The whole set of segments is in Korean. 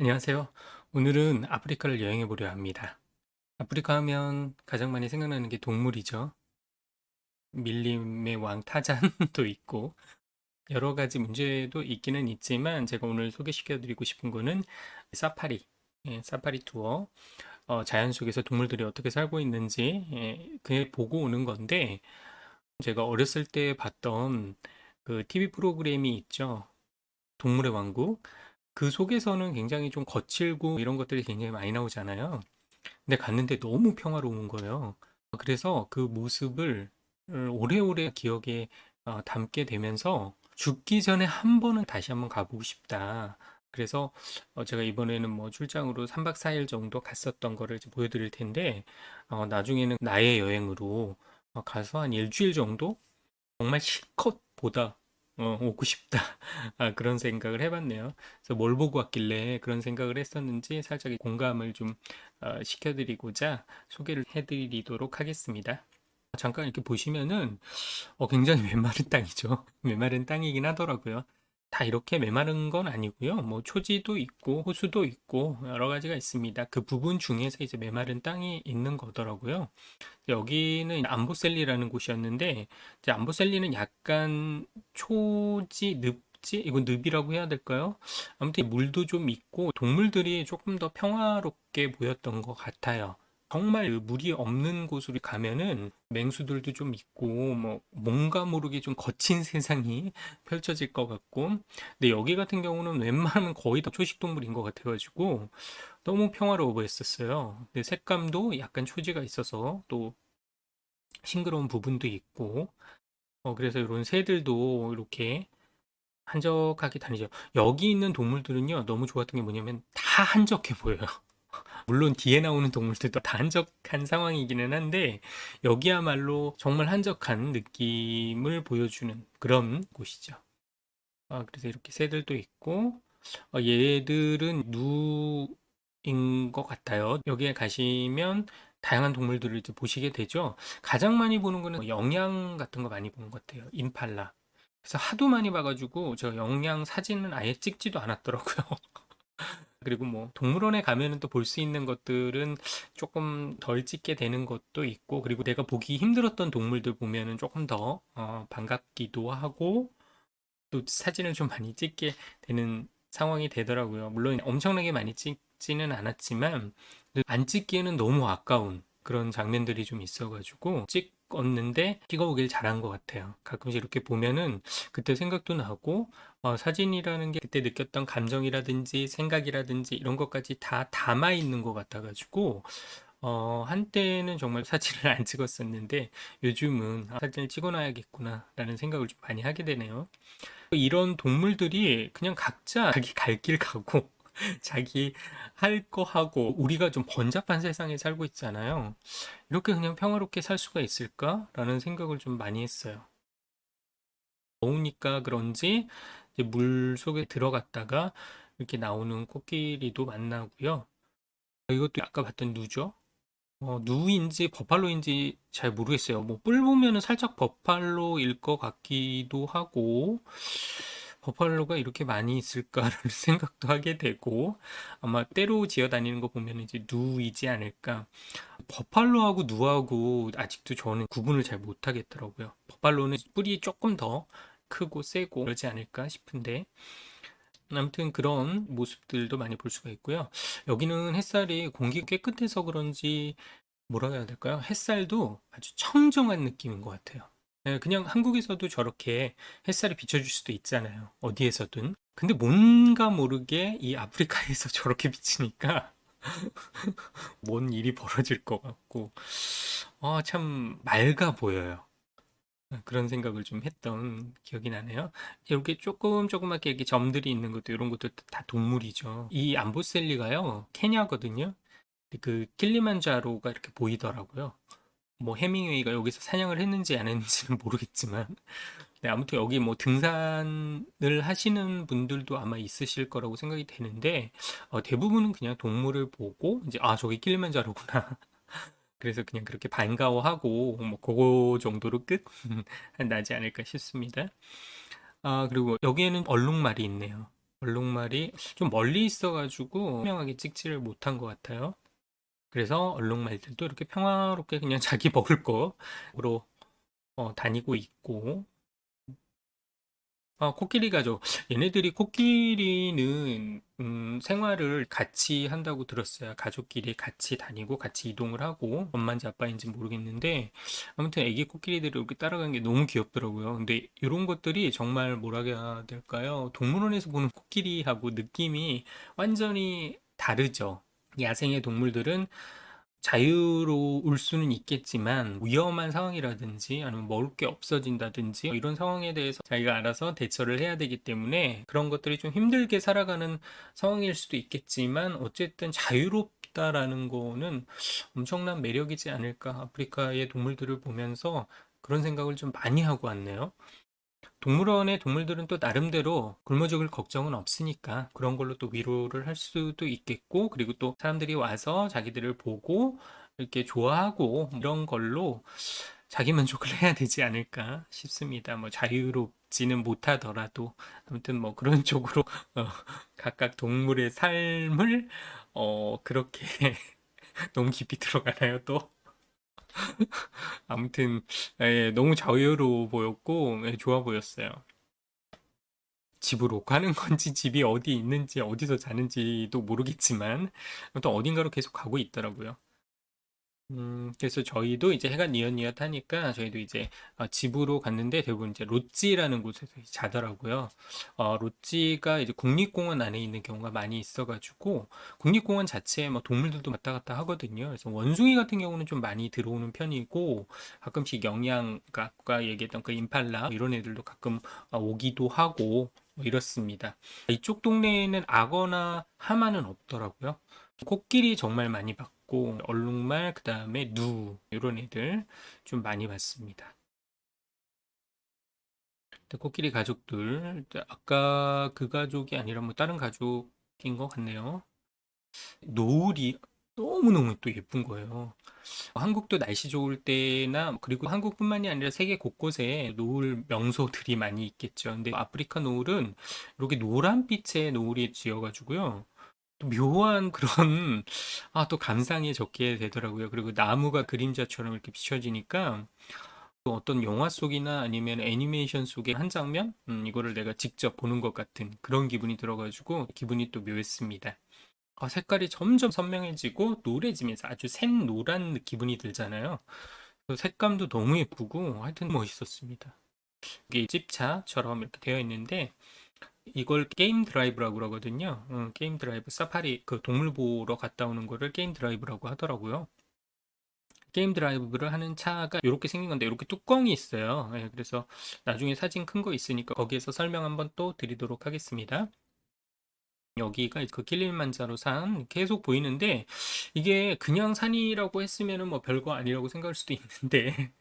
안녕하세요. 오늘은 아프리카를 여행해 보려 합니다. 아프리카 하면 가장 많이 생각나는 게 동물이죠. 밀림의 왕 타잔도 있고 여러 가지 문제도 있기는 있지만 제가 오늘 소개시켜 드리고 싶은 거는 사파리, 사파리 투어, 자연 속에서 동물들이 어떻게 살고 있는지 그 보고 오는 건데 제가 어렸을 때 봤던 그 TV 프로그램이 있죠. 동물의 왕국. 그 속에서는 굉장히 좀 거칠고 이런 것들이 굉장히 많이 나오잖아요. 근데 갔는데 너무 평화로운 거예요. 그래서 그 모습을 오래오래 기억에 담게 되면서 죽기 전에 한 번은 다시 한번 가보고 싶다. 그래서 제가 이번에는 뭐 출장으로 3박 4일 정도 갔었던 거를 이제 보여드릴 텐데, 나중에는 나의 여행으로 가서 한 일주일 정도 정말 실컷 보다 오고 싶다. 그런 생각을 해봤네요. 그래서 뭘 보고 왔길래 그런 생각을 했었는지 살짝 공감을 좀 시켜드리고자 소개를 해드리도록 하겠습니다. 잠깐 이렇게 보시면은 굉장히 메마른 땅이죠. 메마른 땅이긴 하더라고요. 다 이렇게 메마른 건 아니고요. 뭐 초지도 있고 호수도 있고 여러 가지가 있습니다. 그 부분 중에서 이제 메마른 땅이 있는 거더라고요. 여기는 암보셀리라는 곳이었는데 이제 암보셀리는 약간 초지 늪지 이건 늪이라고 해야 될까요? 아무튼 물도 좀 있고 동물들이 조금 더 평화롭게 보였던 것 같아요. 정말 그 물이 없는 곳으로 가면은 맹수들도 좀 있고 뭐 뭔가 모르게 좀 거친 세상이 펼쳐질 것 같고 근데 여기 같은 경우는 웬만하면 거의 다 초식 동물인 것 같아가지고 너무 평화로워 보였었어요. 근데 색감도 약간 초지가 있어서 또 싱그러운 부분도 있고, 그래서 이런 새들도 이렇게 한적하게 다니죠. 여기 있는 동물들은요, 너무 좋았던 게 뭐냐면 다 한적해 보여요. 물론 뒤에 나오는 동물들도 다 한적한 상황이기는 한데, 여기야말로 정말 한적한 느낌을 보여주는 그런 곳이죠. 그래서 이렇게 새들도 있고, 얘들은 누인 것 같아요. 여기에 가시면 다양한 동물들을 이제 보시게 되죠. 가장 많이 보는 거는 영양 같은 거 많이 보는 것 같아요. 임팔라. 그래서 하도 많이 봐가지고 제가 영양 사진은 아예 찍지도 않았더라고요. 그리고 뭐 동물원에 가면은 또 볼 수 있는 것들은 조금 덜 찍게 되는 것도 있고, 그리고 내가 보기 힘들었던 동물들 보면은 조금 더 반갑기도 하고, 또 사진을 좀 많이 찍게 되는 상황이 되더라고요. 물론 엄청나게 많이 찍지는 않았지만 안 찍기에는 너무 아까운 그런 장면들이 좀 있어가지고 찍었는데 찍어오길 잘한 것 같아요. 가끔씩 이렇게 보면은 그때 생각도 나고 사진이라는 게 그때 느꼈던 감정이라든지 생각이라든지 이런 것까지 다 담아 있는 것 같아가지고 한때는 정말 사진을 안 찍었었는데 요즘은 사진을 찍어놔야겠구나라는 생각을 좀 많이 하게 되네요. 이런 동물들이 그냥 각자 자기 갈 길 가고 자기 할 거 하고 우리가 좀 번잡한 세상에 살고 있잖아요. 이렇게 그냥 평화롭게 살 수가 있을까라는 생각을 좀 많이 했어요. 더우니까 그런지 이제 물 속에 들어갔다가 이렇게 나오는 코끼리도 만나고요. 이것도 아까 봤던 누죠? 누인지 버팔로인지 잘 모르겠어요. 뭐 뿔 보면은 살짝 버팔로일 것 같기도 하고 버팔로가 이렇게 많이 있을까라는 생각도 하게 되고 아마 때로 지어 다니는 거 보면 이제 누이지 않을까. 버팔로하고 누하고 아직도 저는 구분을 잘 못하겠더라고요. 버팔로는 뿔이 조금 더 크고 세고 그러지 않을까 싶은데 아무튼 그런 모습들도 많이 볼 수가 있고요. 여기는 햇살이 공기가 깨끗해서 그런지 뭐라 해야 될까요? 햇살도 아주 청정한 느낌인 것 같아요. 그냥 한국에서도 저렇게 햇살이 비춰줄 수도 있잖아요. 어디에서든. 근데 뭔가 모르게 이 아프리카에서 저렇게 비치니까 뭔 일이 벌어질 것 같고, 참 맑아 보여요. 그런 생각을 좀 했던 기억이 나네요. 이렇게 조그맣게 이렇게 점들이 있는 것도 이런 것도 다 동물이죠. 이 암보셀리가요, 케냐거든요. 그 킬리만자로가 이렇게 보이더라고요. 뭐 해밍웨이가 여기서 사냥을 했는지 안 했는지는 모르겠지만 네, 아무튼 여기 뭐 등산을 하시는 분들도 아마 있으실 거라고 생각이 되는데 대부분은 그냥 동물을 보고 이제 저기 킬리만자로구나 그래서 그냥 그렇게 반가워하고 뭐 그거 정도로 끝 나지 않을까 싶습니다. 그리고 여기에는 얼룩말이 있네요. 얼룩말이 좀 멀리 있어가지고 분명하게 찍지를 못한 것 같아요. 그래서 얼룩말들도 이렇게 평화롭게 그냥 자기 먹을 거로 다니고 있고, 코끼리 가족. 얘네들이 코끼리는 생활을 같이 한다고 들었어요. 가족끼리 같이 다니고 같이 이동을 하고 엄마인지 아빠인지 모르겠는데 아무튼 애기 코끼리들이 이렇게 따라가는 게 너무 귀엽더라고요. 근데 이런 것들이 정말 뭐라 해야 될까요? 동물원에서 보는 코끼리하고 느낌이 완전히 다르죠. 야생의 동물들은 자유로울 수는 있겠지만 위험한 상황이라든지 아니면 먹을 게 없어진다든지 이런 상황에 대해서 자기가 알아서 대처를 해야 되기 때문에 그런 것들이 좀 힘들게 살아가는 상황일 수도 있겠지만 어쨌든 자유롭다라는 거는 엄청난 매력이지 않을까. 아프리카의 동물들을 보면서 그런 생각을 좀 많이 하고 왔네요. 동물원의 동물들은 또 나름대로 굶어 죽을 걱정은 없으니까 그런 걸로 또 위로를 할 수도 있겠고, 그리고 또 사람들이 와서 자기들을 보고 이렇게 좋아하고 이런 걸로 자기 만족을 해야 되지 않을까 싶습니다. 뭐 자유롭지는 못하더라도 아무튼 뭐 그런 쪽으로 어, 각각 동물의 삶을 그렇게 너무 깊이 들어가나요 또? 아무튼 예, 너무 자유로워 보였고 예, 좋아 보였어요. 집으로 가는 건지 집이 어디 있는지 어디서 자는지도 모르겠지만 또 어딘가로 계속 가고 있더라고요. 그래서 저희도 이제 해가 뉘엿뉘엿 하니까 저희도 이제 집으로 갔는데 대부분 이제 롯지라는 곳에서 자더라고요. 롯지가 이제 국립공원 안에 있는 경우가 많이 있어가지고 국립공원 자체에 뭐 동물들도 왔다 갔다 하거든요. 그래서 원숭이 같은 경우는 좀 많이 들어오는 편이고 가끔씩 영양, 아까 얘기했던 그 임팔라 이런 애들도 가끔 오기도 하고 뭐 이렇습니다. 이쪽 동네에는 악어나 하마는 없더라고요. 코끼리 정말 많이 봤고 얼룩말 그다음에 누 이런 애들 좀 많이 봤습니다. 근데 코끼리 가족들 아까 그 가족이 아니라 뭐 다른 가족인 것 같네요. 노을이 너무너무 또 예쁜 거예요. 한국도 날씨 좋을 때나 그리고 한국뿐만이 아니라 세계 곳곳에 노을 명소들이 많이 있겠죠. 근데 아프리카 노을은 이렇게 노란빛의 노을이 지어가지고요. 또 묘한 그런 또 감상에 적게 되더라고요. 그리고 나무가 그림자처럼 이렇게 비춰지니까 또 어떤 영화 속이나 아니면 애니메이션 속의 한 장면 이거를 내가 직접 보는 것 같은 그런 기분이 들어가지고 기분이 또 묘했습니다. 색깔이 점점 선명해지고 노래지면서 아주 샛노란 기분이 들잖아요. 그 색감도 너무 예쁘고 하여튼 멋있었습니다. 이게 집차처럼 이렇게 되어 있는데 이걸 게임 드라이브라고 그러거든요. 게임 드라이브 사파리 그 동물 보러 갔다 오는 거를 게임 드라이브라고 하더라고요. 게임 드라이브를 하는 차가 이렇게 생긴 건데 이렇게 뚜껑이 있어요. 예, 그래서 나중에 사진 큰 거 있으니까 거기에서 설명 한번 또 드리도록 하겠습니다. 여기가 그 킬리만자로 산 계속 보이는데 이게 그냥 산이라고 했으면은 뭐 별거 아니라고 생각할 수도 있는데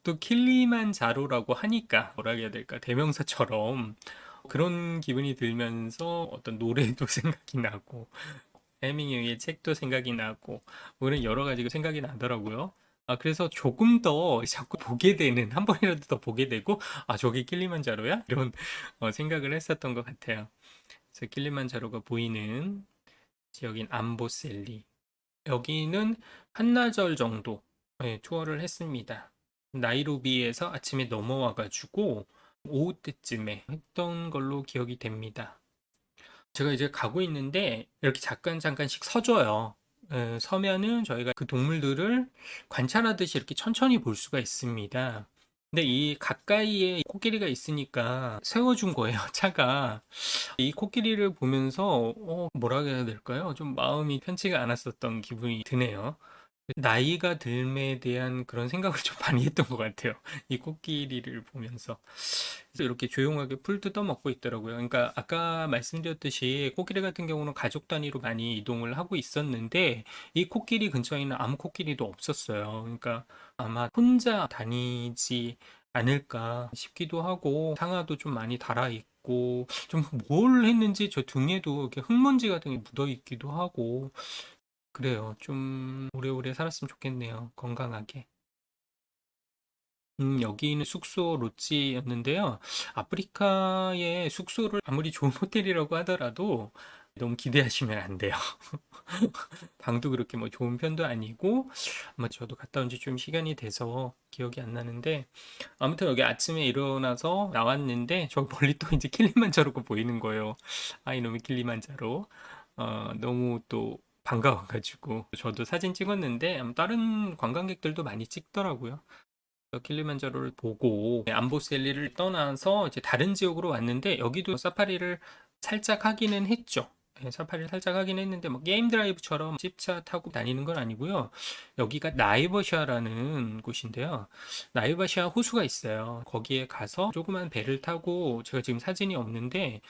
또 킬리만자로라고 하니까 뭐라 해야 될까 대명사처럼 그런 기분이 들면서 어떤 노래도 생각이 나고 해밍웨이의 책도 생각이 나고 뭐 이런 여러 가지가 생각이 나더라고요. 그래서 조금 더 자꾸 보게 되는 한 번이라도 더 보게 되고 저게 킬리만자로야? 이런 생각을 했었던 것 같아요. 그래서 킬리만자로가 보이는 지역인 암보셀리 여기는 한나절 정도 투어를 했습니다. 나이로비에서 아침에 넘어와가지고 오후 때쯤에 했던 걸로 기억이 됩니다. 제가 이제 가고 있는데 이렇게 잠깐 잠깐씩 서줘요. 서면은 저희가 그 동물들을 관찰하듯이 이렇게 천천히 볼 수가 있습니다. 근데 이 가까이에 코끼리가 있으니까 세워준 거예요, 차가. 이 코끼리를 보면서 뭐라 해야 될까요? 좀 마음이 편치가 않았었던 기분이 드네요. 나이가 듦에 대한 그런 생각을 좀 많이 했던 것 같아요. 이 코끼리를 보면서. 그래서 이렇게 조용하게 풀 뜯어 먹고 있더라고요. 그러니까 아까 말씀드렸듯이 코끼리 같은 경우는 가족 단위로 많이 이동을 하고 있었는데 이 코끼리 근처에는 아무 코끼리도 없었어요. 그러니까 아마 혼자 다니지 않을까 싶기도 하고 상아도 좀 많이 달아 있고 좀 뭘 했는지 저 등에도 이렇게 흙먼지 같은 게 묻어 있기도 하고 그래요. 좀 오래오래 살았으면 좋겠네요. 건강하게. 여기는 숙소 롯지였는데요. 아프리카의 숙소를 아무리 좋은 호텔이라고 하더라도 너무 기대하시면 안 돼요. 방도 그렇게 뭐 좋은 편도 아니고, 아마 저도 갔다 온지 좀 시간이 돼서 기억이 안 나는데, 아무튼 여기 아침에 일어나서 나왔는데, 저 멀리 또 이제 킬리만자로가 보이는 거예요. 아, 이놈의 킬리만자로. 너무 또 반가워가지고, 저도 사진 찍었는데, 아마 다른 관광객들도 많이 찍더라고요. 킬리만자로를 보고 암보셀리를 떠나서 이제 다른 지역으로 왔는데 여기도 사파리를 살짝 하기는 했죠. 사파리를 살짝 하긴 했는데 뭐 게임 드라이브처럼 집차 타고 다니는 건 아니고요. 여기가 나이버샤라는 곳인데요. 나이버샤 호수가 있어요. 거기에 가서 조그만 배를 타고 제가 지금 사진이 없는데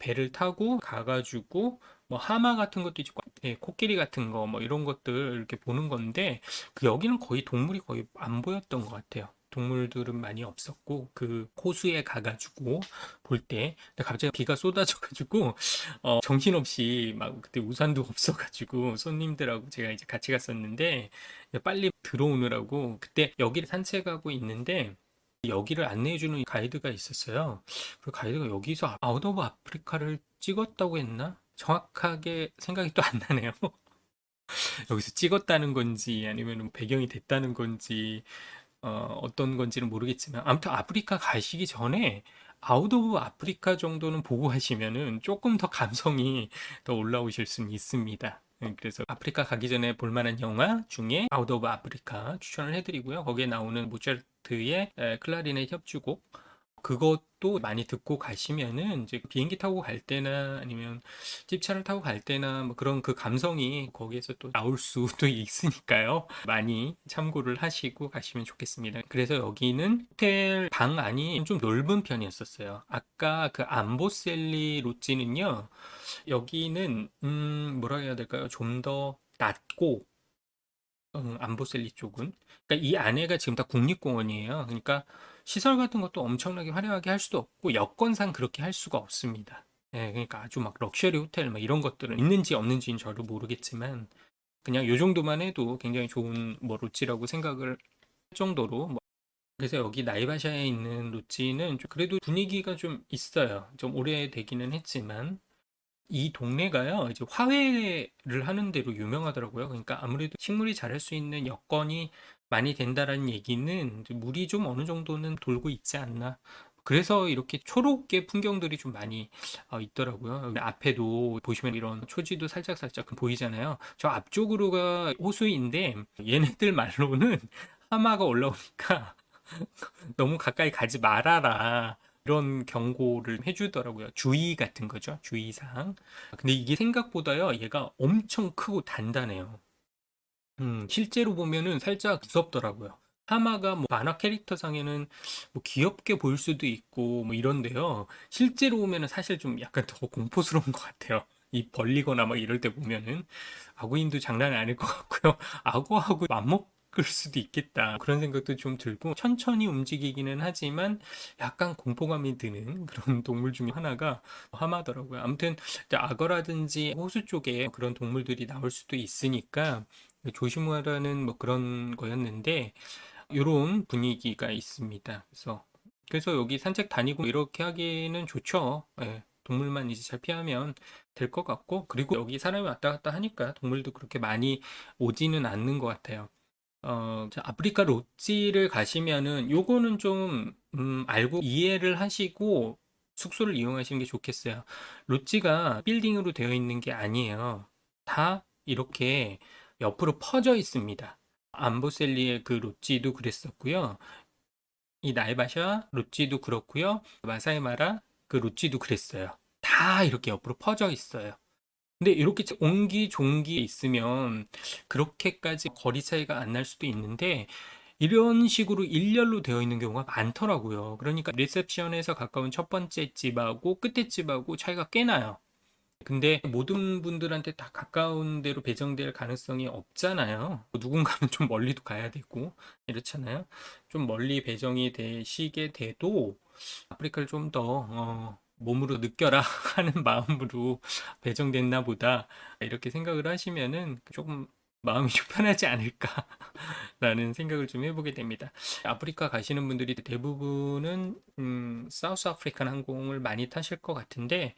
배를 타고 가가지고 뭐 하마 같은 것도 있고 코끼리 같은 거 뭐 이런 것들 이렇게 보는 건데 그 여기는 거의 동물이 거의 안 보였던 것 같아요. 동물들은 많이 없었고 그 호수에 가가지고 볼 때 근데 갑자기 비가 쏟아져가지고 정신없이 막 그때 우산도 없어가지고 손님들하고 제가 이제 같이 갔었는데 빨리 들어오느라고 그때 여기를 산책하고 있는데 여기를 안내해주는 가이드가 있었어요. 그 가이드가 여기서 아웃 오브 아프리카를 찍었다고 했나? 정확하게 생각이 또 안 나네요. 여기서 찍었다는 건지 아니면 배경이 됐다는 건지 어떤 건지는 모르겠지만 아무튼 아프리카 가시기 전에 아웃 오브 아프리카 정도는 보고 하시면은 조금 더 감성이 더 올라오실 수는 있습니다. 그래서 아프리카 가기 전에 볼 만한 영화 중에 아웃 오브 아프리카 추천을 해드리고요. 거기에 나오는 모차르트의 클라리넷 협주곡 그것도 많이 듣고 가시면은 이제 비행기 타고 갈 때나 아니면 집차를 타고 갈 때나 뭐 그런 그 감성이 거기에서 또 나올 수도 있으니까요. 많이 참고를 하시고 가시면 좋겠습니다. 그래서 여기는 호텔 방 안이 좀 넓은 편이었었어요. 아까 그 암보셀리 롯지는요. 여기는 뭐라 해야 될까요? 좀 더 낮고 암보셀리 쪽은. 그러니까 이 안에가 지금 다 국립공원이에요. 그러니까 시설 같은 것도 엄청나게 화려하게 할 수도 없고 여건상 그렇게 할 수가 없습니다. 예, 그러니까 아주 막 럭셔리 호텔 막 이런 것들은 있는지 없는지는 저도 모르겠지만 그냥 요 정도만 해도 굉장히 좋은 뭐 롯지라고 생각을 할 정도로 뭐 그래서 여기 나이바샤에 있는 롯지는 좀 그래도 분위기가 좀 있어요. 좀 오래되기는 했지만 이 동네가요, 이제 화훼를 하는 데로 유명하더라고요. 그러니까 아무래도 식물이 자랄 수 있는 여건이 많이 된다라는 얘기는 이제 물이 좀 어느 정도는 돌고 있지 않나. 그래서 이렇게 초록의 풍경들이 좀 많이 있더라고요. 여기 앞에도 보시면 이런 초지도 살짝살짝 보이잖아요. 저 앞쪽으로가 호수인데 얘네들 말로는 하마가 올라오니까 너무 가까이 가지 말아라. 이런 경고를 해주더라고요. 주의 같은 거죠. 주의사항. 근데 이게 생각보다요, 얘가 엄청 크고 단단해요. 실제로 보면은 살짝 무섭더라고요. 하마가 뭐 만화 캐릭터상에는 뭐 귀엽게 보일 수도 있고 뭐 이런데요. 실제로 보면은 사실 좀 약간 더 공포스러운 것 같아요. 이 벌리거나 막 이럴 때 보면은 악어인도 장난이 아닐 것 같고요. 악어하고 맞먹을 수도 있겠다. 그런 생각도 좀 들고 천천히 움직이기는 하지만 약간 공포감이 드는 그런 동물 중에 하나가 하마더라고요. 아무튼 이제 악어라든지 호수 쪽에 그런 동물들이 나올 수도 있으니까 조심하라는 뭐 그런 거였는데 이런 분위기가 있습니다. 그래서 여기 산책 다니고 이렇게 하기는 좋죠. 예, 동물만 이제 잘 피하면 될 것 같고 그리고 여기 사람이 왔다 갔다 하니까 동물도 그렇게 많이 오지는 않는 것 같아요. 자, 아프리카 롯지를 가시면은 요거는 좀 알고 이해를 하시고 숙소를 이용하시는 게 좋겠어요. 롯지가 빌딩으로 되어 있는 게 아니에요. 다 이렇게 옆으로 퍼져 있습니다. 암보셀리의 그 롯지도 그랬었고요. 이 나이바샤 롯지도 그렇고요. 마사이마라 그 롯지도 그랬어요. 다 이렇게 옆으로 퍼져 있어요. 근데 이렇게 옹기종기 있으면 그렇게까지 거리 차이가 안 날 수도 있는데 이런 식으로 일렬로 되어 있는 경우가 많더라고요. 그러니까 리셉션에서 가까운 첫 번째 집하고 끝에 집하고 차이가 꽤 나요. 근데 모든 분들한테 다 가까운 데로 배정될 가능성이 없잖아요. 누군가는 좀 멀리도 가야 되고 이렇잖아요. 좀 멀리 배정이 되시게 돼도 아프리카를 좀 더 몸으로 느껴라 하는 마음으로 배정됐나 보다 이렇게 생각을 하시면은 조금 마음이 좀 편하지 않을까라는 생각을 좀 해보게 됩니다. 아프리카 가시는 분들이 대부분은 사우스 아프리칸 항공을 많이 타실 것 같은데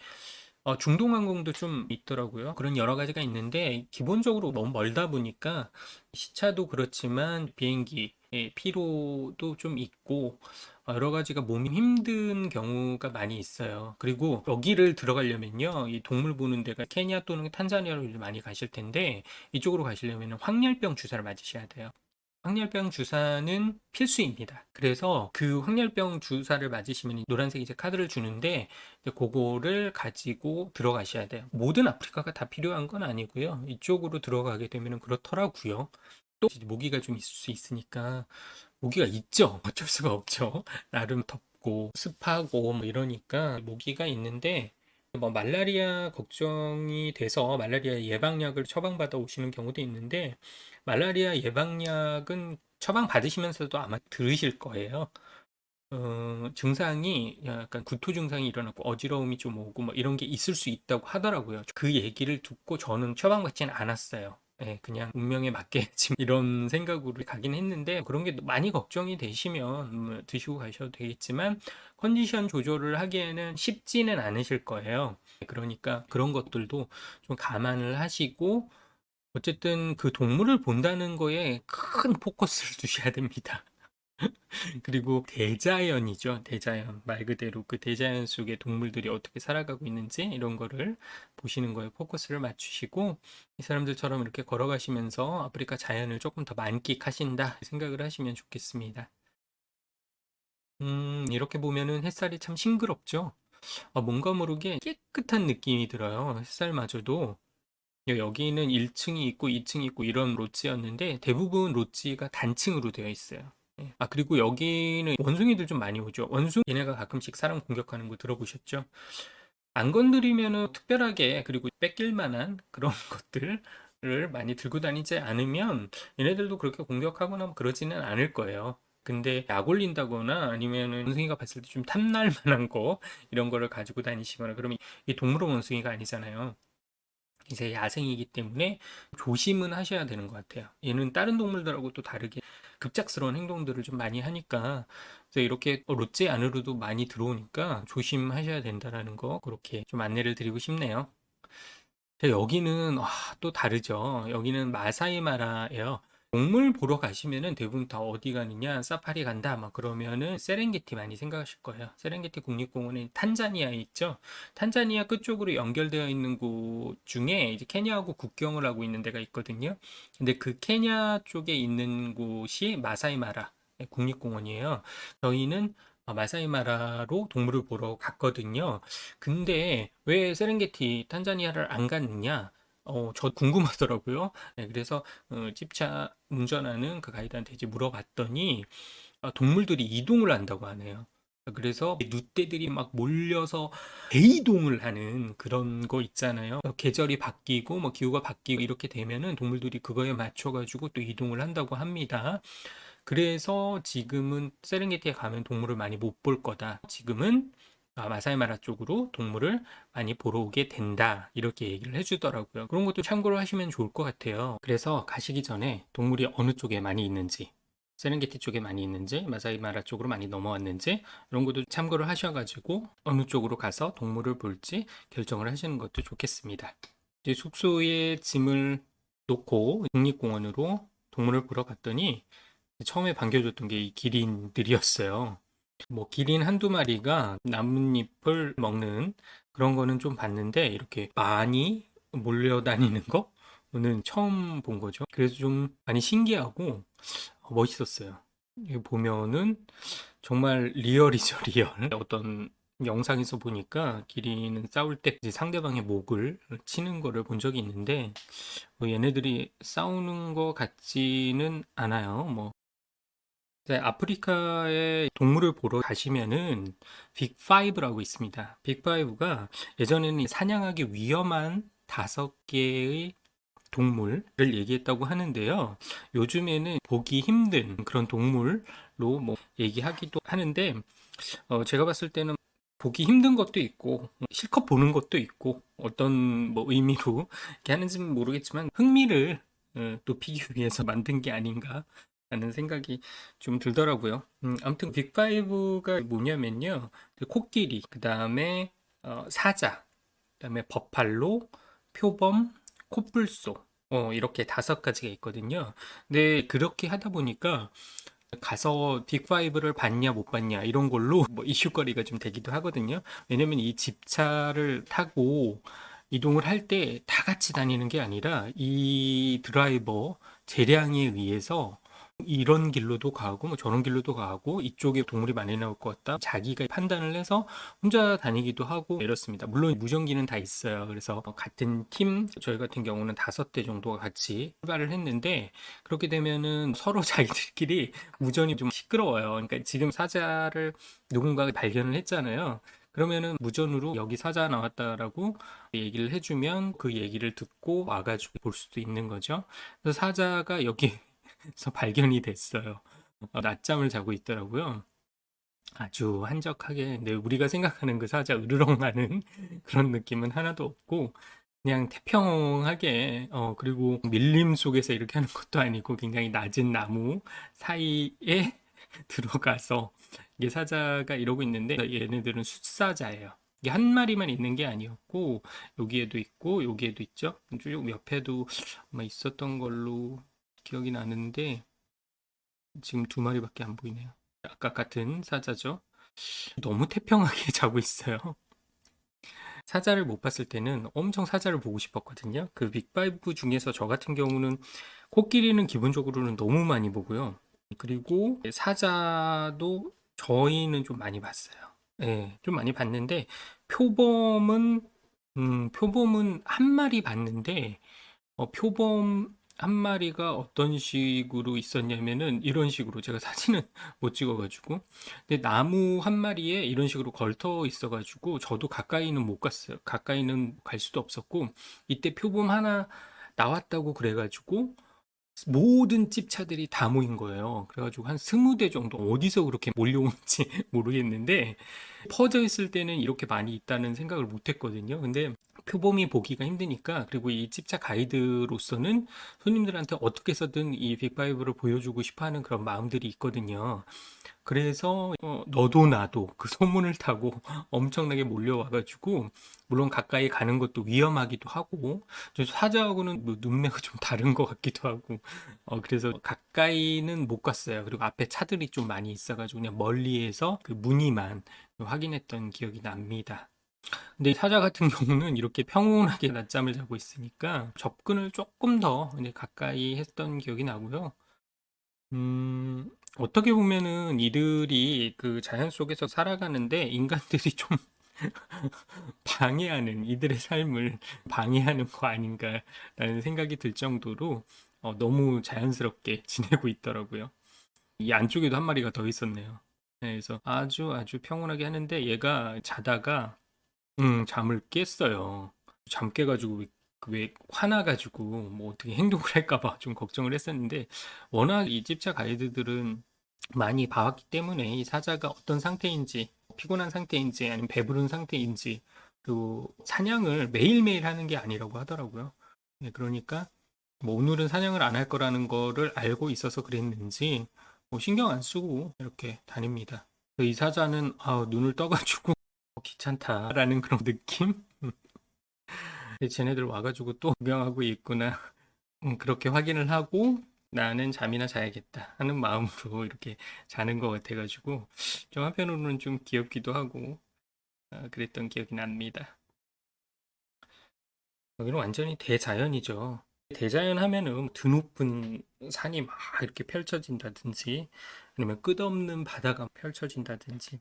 중동 항공도 좀 있더라고요. 그런 여러 가지가 있는데 기본적으로 너무 멀다 보니까 시차도 그렇지만 비행기의 피로도 좀 있고 여러 가지가 몸이 힘든 경우가 많이 있어요. 그리고 여기를 들어가려면요, 이 동물 보는 데가 케냐 또는 탄자니아로 많이 가실 텐데 이쪽으로 가시려면 황열병 주사를 맞으셔야 돼요. 황열병 주사는 필수입니다. 그래서 그 황열병 주사를 맞으시면 노란색 이제 카드를 주는데 이제 그거를 가지고 들어가셔야 돼요. 모든 아프리카가 다 필요한 건 아니고요. 이쪽으로 들어가게 되면 그렇더라고요. 또 이제 모기가 좀 있을 수 있으니까 모기가 있죠. 어쩔 수가 없죠. 나름 덥고 습하고 뭐 이러니까 모기가 있는데 뭐 말라리아 걱정이 돼서 말라리아 예방약을 처방받아 오시는 경우도 있는데 말라리아 예방약은 처방 받으시면서도 아마 들으실 거예요. 증상이 약간 구토 증상이 일어나고 어지러움이 좀 오고 뭐 이런 게 있을 수 있다고 하더라고요. 그 얘기를 듣고 저는 처방받지는 않았어요. 예, 그냥 운명에 맡겨야지 이런 생각으로 가긴 했는데 그런 게 많이 걱정이 되시면 드시고 가셔도 되겠지만 컨디션 조절을 하기에는 쉽지는 않으실 거예요. 그러니까 그런 것들도 좀 감안을 하시고 어쨌든 그 동물을 본다는 거에 큰 포커스를 두셔야 됩니다. 그리고 대자연이죠. 대자연. 말 그대로 그 대자연 속에 동물들이 어떻게 살아가고 있는지 이런 거를 보시는 거에 포커스를 맞추시고 이 사람들처럼 이렇게 걸어가시면서 아프리카 자연을 조금 더 만끽하신다 생각을 하시면 좋겠습니다. 이렇게 보면은 햇살이 참 싱그럽죠. 뭔가 모르게 깨끗한 느낌이 들어요. 햇살마저도. 여기는 1층이 있고 2층이 있고 이런 롯지였는데 대부분 롯지가 단층으로 되어 있어요. 예. 그리고 여기는 원숭이들 좀 많이 오죠. 얘네가 가끔씩 사람 공격하는 거 들어보셨죠? 안 건드리면은 특별하게 그리고 뺏길 만한 그런 것들을 많이 들고 다니지 않으면 얘네들도 그렇게 공격하거나 뭐 그러지는 않을 거예요. 근데 약 올린다거나 아니면은 원숭이가 봤을 때 좀 탐날 만한 거 이런 거를 가지고 다니시거나 그러면 이 동물원 원숭이가 아니잖아요. 이제 야생이기 때문에 조심은 하셔야 되는 것 같아요. 얘는 다른 동물들하고 또 다르게 급작스러운 행동들을 좀 많이 하니까 그래서 이렇게 롯데 안으로도 많이 들어오니까 조심하셔야 된다라는 거 그렇게 좀 안내를 드리고 싶네요. 여기는 또 다르죠. 여기는 마사이마라예요. 동물 보러 가시면은 대부분 다 어디 가느냐, 사파리 간다, 막 그러면은 세렝게티 많이 생각하실 거예요. 세렝게티 국립공원은 탄자니아에 있죠. 탄자니아 끝쪽으로 연결되어 있는 곳 중에 이제 케냐하고 국경을 하고 있는 데가 있거든요. 근데 그 케냐 쪽에 있는 곳이 마사이마라 국립공원이에요. 저희는 마사이마라로 동물을 보러 갔거든요. 근데 왜 세렝게티 탄자니아를 안 갔느냐? 저 궁금하더라고요. 네, 그래서 집차 운전하는 그 가이드한테 이제 물어봤더니 동물들이 이동을 한다고 하네요. 그래서 늑대들이 막 몰려서 대이동을 하는 그런 거 있잖아요. 계절이 바뀌고 뭐 기후가 바뀌고 이렇게 되면은 동물들이 그거에 맞춰가지고 또 이동을 한다고 합니다. 그래서 지금은 세렝게티에 가면 동물을 많이 못 볼 거다. 지금은 마사이마라 쪽으로 동물을 많이 보러 오게 된다. 이렇게 얘기를 해주더라고요. 그런 것도 참고로 하시면 좋을 것 같아요. 그래서 가시기 전에 동물이 어느 쪽에 많이 있는지, 세렝게티 쪽에 많이 있는지, 마사이마라 쪽으로 많이 넘어왔는지 이런 것도 참고를 하셔가지고 어느 쪽으로 가서 동물을 볼지 결정을 하시는 것도 좋겠습니다. 이제 숙소에 짐을 놓고 국립공원으로 동물을 보러 갔더니 처음에 반겨줬던 게 이 기린들이었어요. 뭐 기린 한두 마리가 나뭇잎을 먹는 그런 거는 좀 봤는데 이렇게 많이 몰려다니는 거는 처음 본 거죠. 그래서 좀 많이 신기하고 멋있었어요. 이거 보면은 정말 리얼이죠, 리얼. 어떤 영상에서 보니까 기린은 싸울 때 이제 상대방의 목을 치는 거를 본 적이 있는데 얘네들이 싸우는 것 같지는 않아요. 뭐 네, 아프리카에 동물을 보러 가시면은 빅5라고 있습니다. 빅5가 예전에는 사냥하기 위험한 5개의 동물을 얘기했다고 하는데요. 요즘에는 보기 힘든 그런 동물로 뭐 얘기하기도 하는데, 제가 봤을 때는 보기 힘든 것도 있고, 실컷 보는 것도 있고, 어떤 뭐 의미로 이렇게 하는지는 모르겠지만, 흥미를 높이기 위해서 만든 게 아닌가 라는 생각이 좀 들더라고요. 아무튼 빅5가 뭐냐면요. 그 코끼리, 그 다음에 사자, 그 다음에 버팔로, 표범, 코뿔소, 이렇게 5가지가 있거든요. 근데 그렇게 하다 보니까 가서 빅5를 봤냐 못 봤냐 이런 걸로 뭐 이슈거리가 좀 되기도 하거든요. 왜냐면 이 집차를 타고 이동을 할 때 다 같이 다니는 게 아니라 이 드라이버 재량에 의해서 이런 길로도 가고 뭐 저런 길로도 가고 이쪽에 동물이 많이 나올 것 같다 자기가 판단을 해서 혼자 다니기도 하고 이렇습니다. 물론 무전기는 다 있어요. 그래서 같은 팀 저희 같은 경우는 5대 정도가 같이 출발을 했는데 그렇게 되면은 서로 자기들끼리 무전이 좀 시끄러워요. 그러니까 지금 사자를 누군가가 발견을 했잖아요. 그러면은 무전으로 여기 사자 나왔다라고 얘기를 해주면 그 얘기를 듣고 와가지고 볼 수도 있는 거죠. 그래서 사자가 여기에서 발견이 됐어요. 낮잠을 자고 있더라고요. 아주 한적하게, 근데 우리가 생각하는 그 사자 으르렁하는 그런 느낌은 하나도 없고, 그냥 태평하게, 그리고 밀림 속에서 이렇게 하는 것도 아니고, 굉장히 낮은 나무 사이에 들어가서, 이게 사자가 이러고 있는데, 얘네들은 숫사자예요. 이게 한 마리만 있는 게 아니었고, 여기에도 있고, 여기에도 있죠. 쭉 옆에도 아마 있었던 걸로 기억이 나는데, 지금 2마리밖에 안 보이네요. 아까 같은 사자죠. 너무 태평하게 자고 있어요. 사자를 못 봤을 때는 엄청 사자를 보고 싶었거든요. 그 빅5 중에서 저 같은 경우는 코끼리는 기본적으로는 너무 많이 보고요. 그리고 사자도 저희는 좀 많이 봤어요. 예, 좀 많이 봤는데 표범은 표범은 한 마리 봤는데 표범 한 마리가 어떤 식으로 있었냐면은 이런 식으로 제가 사진은 못 찍어가지고 근데 나무 한 마리에 이런 식으로 걸터 있어가지고 저도 가까이는 못 갔어요. 가까이는 갈 수도 없었고 이때 표범 하나 나왔다고 그래가지고 모든 집차들이 다 모인 거예요. 그래가지고 한 20대 정도 어디서 그렇게 몰려온지 모르겠는데 퍼져 있을 때는 이렇게 많이 있다는 생각을 못 했거든요. 근데 표범이 보기가 힘드니까 그리고 이 집차 가이드로서는 손님들한테 어떻게 해서든 이 빅5를 보여주고 싶어 하는 그런 마음들이 있거든요. 그래서 너도 나도 그 소문을 타고 엄청나게 몰려와가지고 물론 가까이 가는 것도 위험하기도 하고 저 사자하고는 뭐 눈매가 좀 다른 것 같기도 하고 그래서 가까이는 못 갔어요. 그리고 앞에 차들이 좀 많이 있어가지고 그냥 멀리에서 그 무늬만 확인했던 기억이 납니다. 근데 사자 같은 경우는 이렇게 평온하게 낮잠을 자고 있으니까 접근을 조금 더 이제 가까이 했던 기억이 나고요. 어떻게 보면은 이들이 그 자연 속에서 살아가는데 인간들이 좀 방해하는, 이들의 삶을 방해하는 거 아닌가라는 생각이 들 정도로 너무 자연스럽게 지내고 있더라고요. 이 안쪽에도 한 마리가 더 있었네요. 네, 그래서 아주 아주 평온하게 하는데 얘가 자다가 잠을 깼어요. 잠 깨가지고 왜 화나가지고 뭐 어떻게 행동을 할까 봐 좀 걱정을 했었는데 워낙 이 집차 가이드들은 많이 봐왔기 때문에 이 사자가 어떤 상태인지 피곤한 상태인지 아니면 배부른 상태인지 그리고 사냥을 매일매일 하는 게 아니라고 하더라고요. 네, 그러니까 뭐 오늘은 사냥을 안 할 거라는 거를 알고 있어서 그랬는지 뭐 신경 안 쓰고 이렇게 다닙니다. 이 사자는 눈을 떠가지고 귀찮다라는 그런 느낌? 쟤네들 와가지고 또 구경하고 있구나. 그렇게 확인을 하고 나는 잠이나 자야겠다 하는 마음으로 이렇게 자는 것 같아가지고 좀 한편으로는 좀 귀엽기도 하고 그랬던 기억이 납니다. 여기는 완전히 대자연이죠. 대자연 하면은 드높은 산이 막 이렇게 펼쳐진다든지 아니면 끝없는 바다가 펼쳐진다든지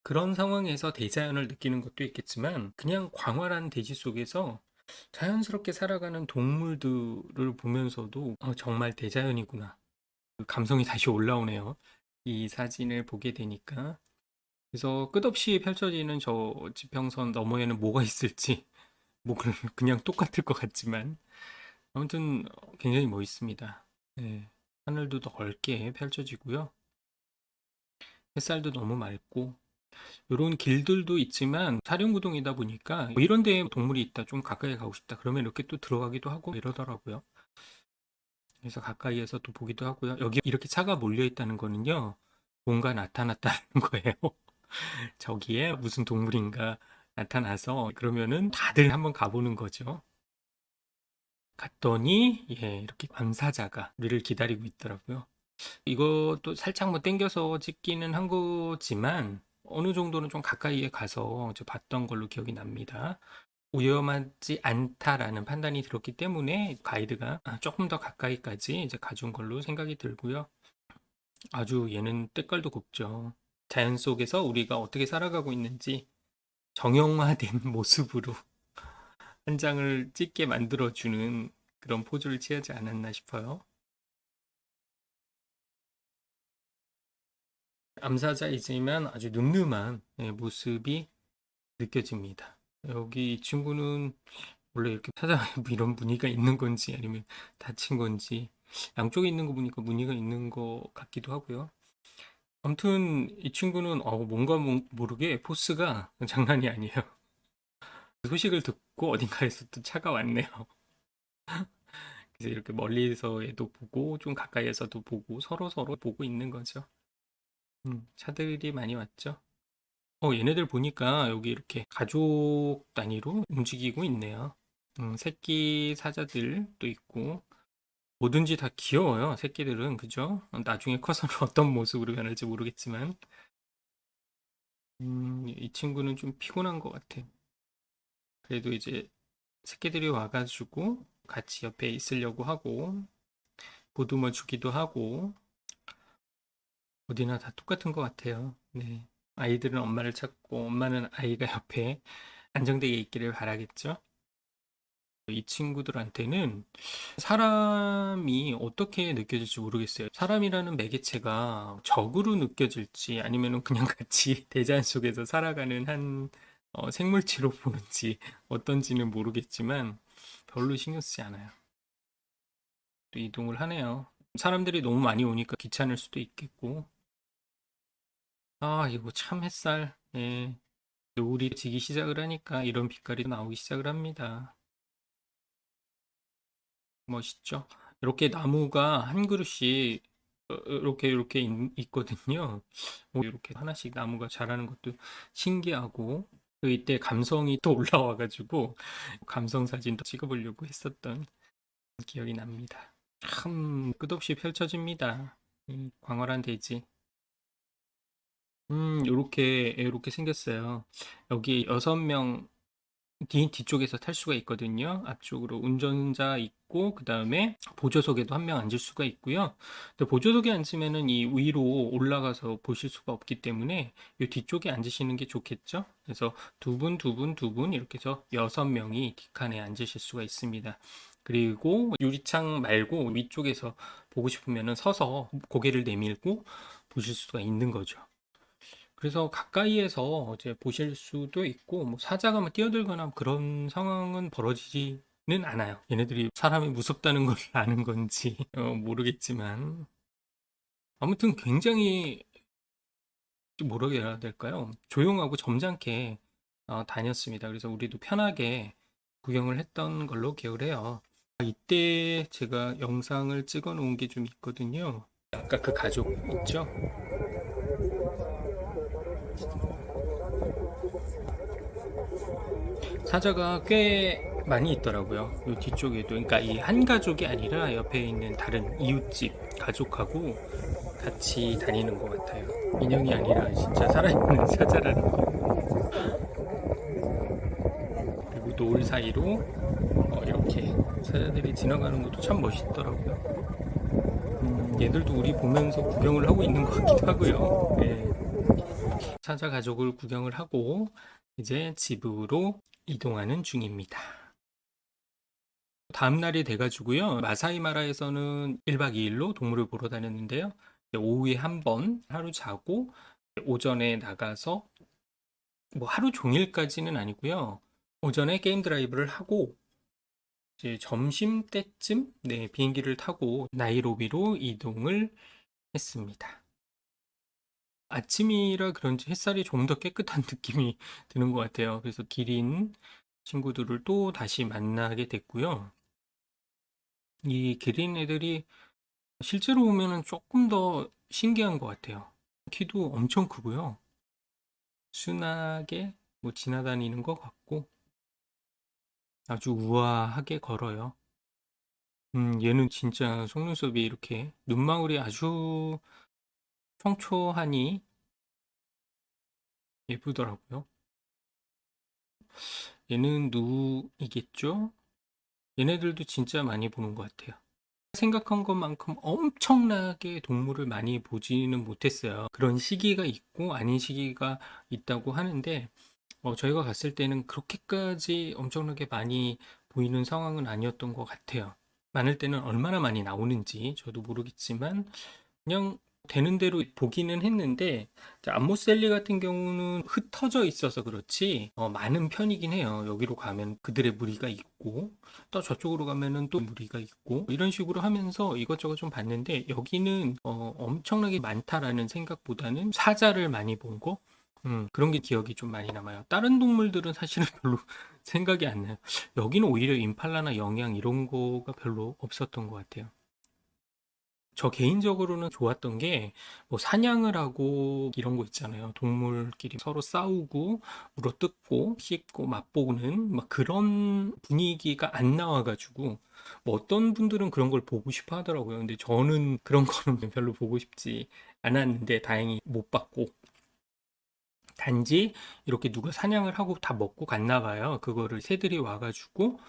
그런 상황에서 대자연을 느끼는 것도 있겠지만 그냥 광활한 대지 속에서 자연스럽게 살아가는 동물들을 보면서도 정말 대자연이구나. 그 감성이 다시 올라오네요. 이 사진을 보게 되니까. 그래서 끝없이 펼쳐지는 저 지평선 너머에는 뭐가 있을지 뭐 그냥 똑같을 것 같지만 아무튼 굉장히 멋있습니다. 네. 하늘도 더 넓게 펼쳐지고요. 햇살도 너무 맑고 요런 길들도 있지만 사륜구동이다 보니까 뭐 이런 데에 동물이 있다, 좀 가까이 가고 싶다 그러면 이렇게 또 들어가기도 하고 이러더라고요. 그래서 가까이에서 또 보기도 하고요. 여기 이렇게 차가 몰려 있다는 거는요, 뭔가 나타났다는 거예요. 저기에 무슨 동물인가 나타나서 그러면은 다들 한번 가보는 거죠. 갔더니 예, 이렇게 암사자가 우리를 기다리고 있더라고요. 이것도 살짝 뭐 땡겨서 찍기는 한 거지만 어느 정도는 좀 가까이에 가서 저 봤던 걸로 기억이 납니다. 위험하지 않다라는 판단이 들었기 때문에 가이드가 조금 더 가까이까지 이제 가준 걸로 생각이 들고요. 아주 얘는 때깔도 곱죠. 자연 속에서 우리가 어떻게 살아가고 있는지 정형화된 모습으로 한 장을 찍게 만들어주는 그런 포즈를 취하지 않았나 싶어요. 암사자이지만 아주 늠름한 예, 모습이 느껴집니다. 여기 이 친구는 원래 이렇게 사자에 이런 무늬가 있는 건지 아니면 다친 건지 양쪽에 있는 거 보니까 무늬가 있는 것 같기도 하고요. 아무튼 이 친구는 뭔가 모르게 포스가 장난이 아니에요. 소식을 듣고 어딘가에서 또 차가 왔네요. 그래서 이렇게 멀리서에도 보고 좀 가까이에서도 보고 서로 보고 있는 거죠. 차들이 많이 왔죠. 얘네들 보니까 여기 이렇게 가족 단위로 움직이고 있네요. 새끼 사자들도 있고 뭐든지 다 귀여워요. 새끼들은 그죠? 나중에 커서는 어떤 모습으로 변할지 모르겠지만 이 친구는 좀 피곤한 것 같아요. 그래도 이제 새끼들이 와가지고 같이 옆에 있으려고 하고 보듬어 주기도 하고 어디나 다 똑같은 것 같아요. 네. 아이들은 엄마를 찾고 엄마는 아이가 옆에 안정되게 있기를 바라겠죠. 이 친구들한테는 사람이 어떻게 느껴질지 모르겠어요. 사람이라는 매개체가 적으로 느껴질지 아니면 그냥 같이 대자연 속에서 살아가는 한 생물체로 보는지 어떤지는 모르겠지만 별로 신경 쓰지 않아요. 또 이동을 하네요. 사람들이 너무 많이 오니까 귀찮을 수도 있겠고. 이거 참 햇살. 예. 노을이 지기 시작을 하니까 이런 빛깔이 나오기 시작을 합니다. 멋있죠? 이렇게 나무가 한 그루씩 이렇게 있거든요. 이렇게 하나씩 나무가 자라는 것도 신기하고 또 이때 감성이 또 올라와가지고 감성 사진도 찍어보려고 했었던 기억이 납니다. 참 끝없이 펼쳐집니다. 이 광활한 대지. 요렇게 생겼어요. 여기 6명 뒤쪽에서 탈 수가 있거든요. 앞쪽으로 운전자 있고, 그 다음에 보조석에도 한 명 앉을 수가 있고요. 근데 보조석에 앉으면은 이 위로 올라가서 보실 수가 없기 때문에 이 뒤쪽에 앉으시는 게 좋겠죠? 그래서 두 분, 두 분, 두 분 이렇게 해서 6명이 뒷칸에 앉으실 수가 있습니다. 그리고 유리창 말고 위쪽에서 보고 싶으면은 서서 고개를 내밀고 보실 수가 있는 거죠. 그래서 가까이에서 이제 보실 수도 있고 뭐 사자가 막 뛰어들거나 그런 상황은 벌어지지는 않아요. 얘네들이 사람이 무섭다는 걸 아는 건지 모르겠지만 아무튼 굉장히 뭐라고 해야 될까요? 조용하고 점잖게 다녔습니다. 그래서 우리도 편하게 구경을 했던 걸로 기억을 해요. 이때 제가 영상을 찍어 놓은 게 좀 있거든요. 아까 그 가족 있죠? 사자가 꽤 많이 있더라고요. 요 뒤쪽에도. 그러니까 이 한 가족이 아니라 옆에 있는 다른 이웃집 가족하고 같이 다니는 것 같아요. 인형이 아니라 진짜 살아있는 사자라는 거. 그리고 노을 사이로 이렇게 사자들이 지나가는 것도 참 멋있더라고요. 얘들도 우리 보면서 구경을 하고 있는 것 같기도 하고요. 네. 사자 가족을 구경을 하고 이제 집으로 이동하는 중입니다. 다음 날이 돼가지고요. 마사이 마라에서는 1박 2일로 동물을 보러 다녔는데요. 오후에 한 번 하루 자고 오전에 나가서 뭐 하루 종일까지는 아니고요. 오전에 게임 드라이브를 하고 이제 점심 때쯤 네, 비행기를 타고 나이로비로 이동을 했습니다. 아침이라 그런지 햇살이 좀 더 깨끗한 느낌이 드는 것 같아요. 그래서 기린 친구들을 또 다시 만나게 됐고요. 이 기린 애들이 실제로 보면은 조금 더 신기한 것 같아요. 키도 엄청 크고요. 순하게 뭐 지나다니는 것 같고 아주 우아하게 걸어요. 얘는 진짜 속눈썹이 이렇게 눈망울이 아주 청초하니 예쁘더라고요. 얘는 누이겠죠? 얘네들도 진짜 많이 보는 것 같아요. 생각한 것만큼 엄청나게 동물을 많이 보지는 못했어요. 그런 시기가 있고 아닌 시기가 있다고 하는데 저희가 갔을 때는 그렇게까지 엄청나게 많이 보이는 상황은 아니었던 것 같아요. 많을 때는 얼마나 많이 나오는지 저도 모르겠지만 그냥 되는 대로 보기는 했는데 암모셀리 같은 경우는 흩어져 있어서 그렇지 많은 편이긴 해요. 여기로 가면 그들의 무리가 있고 또 저쪽으로 가면은 또 무리가 있고 이런 식으로 하면서 이것저것 좀 봤는데 여기는 엄청나게 많다라는 생각보다는 사자를 많이 본 거 그런 게 기억이 좀 많이 남아요. 다른 동물들은 사실은 별로 생각이 안 나요. 여기는 오히려 임팔라나 영양 이런 거가 별로 없었던 것 같아요. 저 개인적으로는 좋았던 게 뭐 사냥을 하고 이런 거 있잖아요. 동물끼리 서로 싸우고 물어뜯고 씹고 맛보는 막 그런 분위기가 안 나와가지고 뭐 어떤 분들은 그런 걸 보고 싶어 하더라고요. 근데 저는 그런 거는 별로 보고 싶지 않았는데 다행히 못 봤고 단지 이렇게 누가 사냥을 하고 다 먹고 갔나 봐요. 그거를 새들이 와가지고